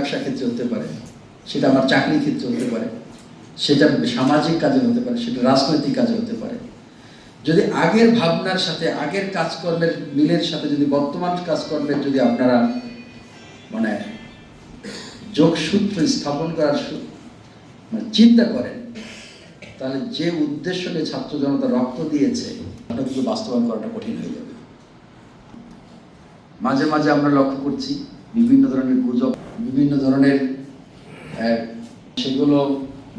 ব্যবসা ক্ষেত্রে হতে পারে, সেটা আমার চাকরি ক্ষেত্রে হতে পারে, সেটা সামাজিক কাজে হতে পারে, সেটা রাজনৈতিক কাজে হতে পারে। যদি আগের ভাবনার সাথে, আগের কাজকর্মের মিলের সাথে যদি বর্তমান কাজকর্মের যদি আপনারা মানে যোগসূত্র স্থাপন করার চিন্তা করেন, তাহলে যে উদ্দেশ্য নিয়ে ছাত্র জনতা রক্ত দিয়েছে ওটা কিন্তু বাস্তবায়ন করাটা কঠিন হয়ে যাবে। মাঝে মাঝে আমরা লক্ষ্য করছি বিভিন্ন ধরনের গুজব, বিভিন্ন ধরনের সেগুলো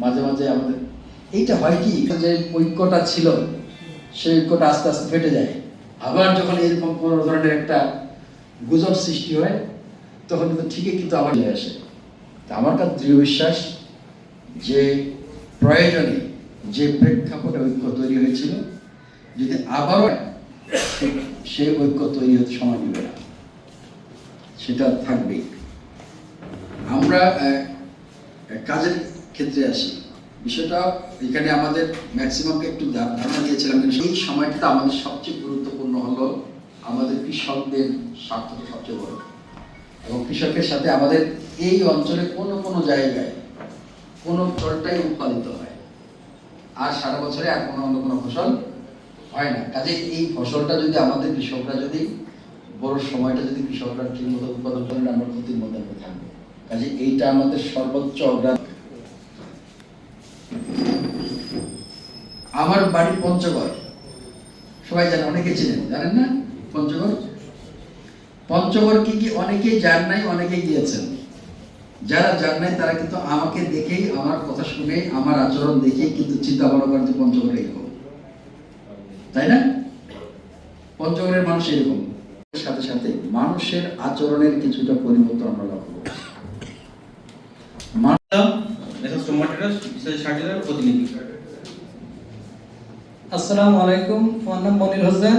মাঝে মাঝে আমাদের এইটা হয় কি, যে ঐক্যটা ছিল সেই ঐক্যটা আস্তে আস্তে ফেটে যায়। আবার যখন এরকম কোনো ধরনের একটা গুজব সৃষ্টি হয় তখন কিন্তু ঠিকই কিন্তু আবার চলে আসে। তা আমার কাছে দৃঢ় বিশ্বাস যে প্রয়োজনে যে প্রেক্ষাপটে ঐক্য তৈরি হয়েছিল যদি আবারও সেই ঐক্য তৈরি হতে সময় নেবে না, সেটা থাকবেই। আমরা কাজের ক্ষেত্রে আসি, বিষয়টা এখানে আমাদের ম্যাক্সিমামকে একটু ধারণা দিয়েছিলাম, কিন্তু সেই সময়টা আমাদের সবচেয়ে গুরুত্বপূর্ণ হলো আমাদের কৃষকদের স্বার্থটা সবচেয়ে বড়, এবং কৃষকের সাথে আমাদের এই অঞ্চলে কোনো কোনো জায়গায় কোনো ফসলটাই উৎপাদিত হয়, আর সারা বছরে আর কোনো অন্য কোনো ফসল হয় না। কাজে এই ফসলটা যদি আমাদের কৃষকরা যদি বড় সময়টা যদি কৃষকরা ঠিক মতো উৎপাদন করেন, আমরা ক্ষতির মধ্যে আমরা থাকবো। কাজে এইটা আমাদের সর্বোচ্চ অগ্রাধিকার। আমার বাড়ি পঞ্চগড়, সবাই জানেন, অনেকে চিনেন, জানেন না পঞ্চগড়? পঞ্চগড় কি অনেকেই যান নাই, অনেকেই গিয়েছেন। যারা যান নাই তারা কিন্তু আমাকে দেখেই, আমার কথা শুনে, আমার আচরণ দেখেই কিন্তু চিন্তা ভাবনা করেন যে পঞ্চগড় এরকম, তাই না? পঞ্চগড়ের মানুষ এরকম। সাথে সাথে মানুষের আচরণের কিছুটা পরিবর্তন আমরা লক্ষ্য করছি। আসসালামু আলাইকুম, আমার নাম মনির হোসেন,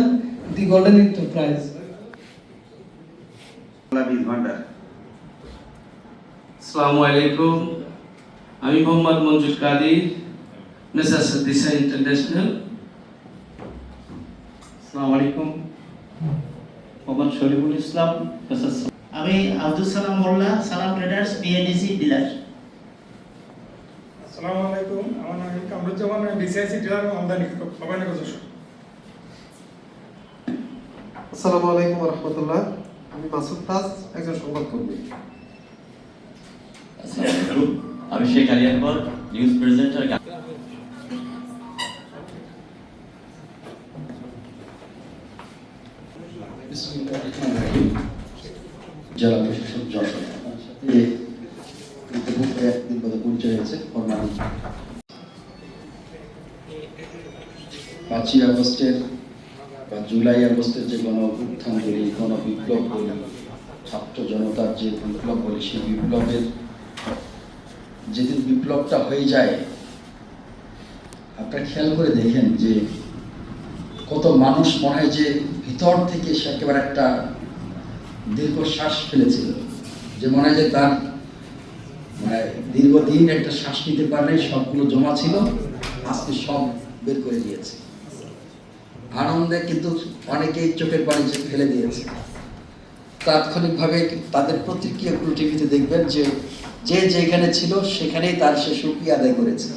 দি গোল্ডেন এন্টারপ্রাইজ। আসসালামু আলাইকুম, আমি মোহাম্মদ মঞ্জুর কাদির, মেসার্স দিশা ইন্টারন্যাশনাল। আসসালামু আলাইকুম, মোহাম্মদ শরীফুল ইসলাম, মেসার্স। আমি আব্দুল সালাম মোল্লা, সালাম ট্রেডার্স, বিএডিসি ডিলার। আসসালামু আলাইকুম, আমার নাম কামরুজ্জামান, আমি বিসিআইসি ডিলার আমদানি নবায়ন কর্মকর্তা। আসসালামু আলাইকুম ওয়া রাহমাতুল্লাহ, আমি মাসুদ তাজ, একজন সংবাদকর্মী। আসসালামু আলাইকুম, আমি শেখ আলী আকবর, নিউজ প্রেজেন্টার। জেলা প্রশাসক যশোর, সাথে ইতিপূর্বে একদিন পরে পরিচয় হয়েছে। 5ই আগস্টের বা জুলাই আগস্টের যে গণ অভ্যুত্থান বলি, গণ বিপ্লব বলি, ছাত্র জনতার যে বিপ্লব বলি, সেই বিপ্লবের যেদিন বিপ্লবটা হয়ে যায়, আপনারা খেয়াল করে দেখেন যে কত মানুষ মনে হয় যে ভিতর থেকে সে একেবারে একটা দীর্ঘশ্বাস ফেলেছিল, যে মনে হয় যে তার মানে দীর্ঘদিন একটা শ্বাস নিতে পারে, সবগুলো জমা ছিল, আজকে সব বের করে দিয়েছে। আনন্দে কিন্তু অনেকেই চোখের পানি ফেলে দিয়েছে। তাৎক্ষণিকভাবে তাদের প্রতিক্রিয়াগুলো টিভিতে দেখবেন যে যে যেখানে ছিল সেখানেই তার সে সুক্রিয়া আদায় করেছে।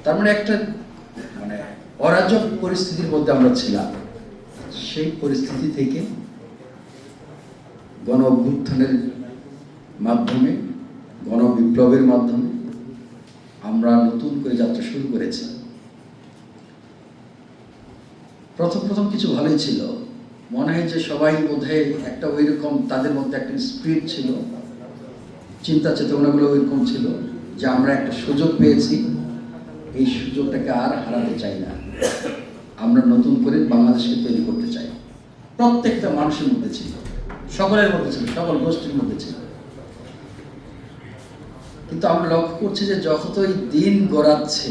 তার মানে একটা মানে অরাজক পরিস্থিতির মধ্যে আমরা ছিলাম। সেই পরিস্থিতি থেকে গণ অভ্যুত্থানের মাধ্যমে, গণ বিপ্লবের মাধ্যমে আমরা নতুন করে যাত্রা শুরু করেছি। প্রথম কিছু ভালোই ছিল, মনে হয় যে সবাই বোধহয় একটা ওই রকম, তাদের মধ্যে একটা স্পিরিট ছিল, চিন্তা চেতনাগুলো ওইরকম ছিল যে আমরা একটা সুযোগ পেয়েছি, এই সুযোগটাকে আর হারাতে চাই না, আমরা নতুন করে বাংলাদেশকে তৈরি করতে চাই। প্রত্যেকটা মানুষের মধ্যে ছিল, সকলের মধ্যে ছিল, সকল গোষ্ঠীর মধ্যে ছিল। কিন্তু আমরা লক্ষ্য করছি যে যতই দিন গড়াচ্ছে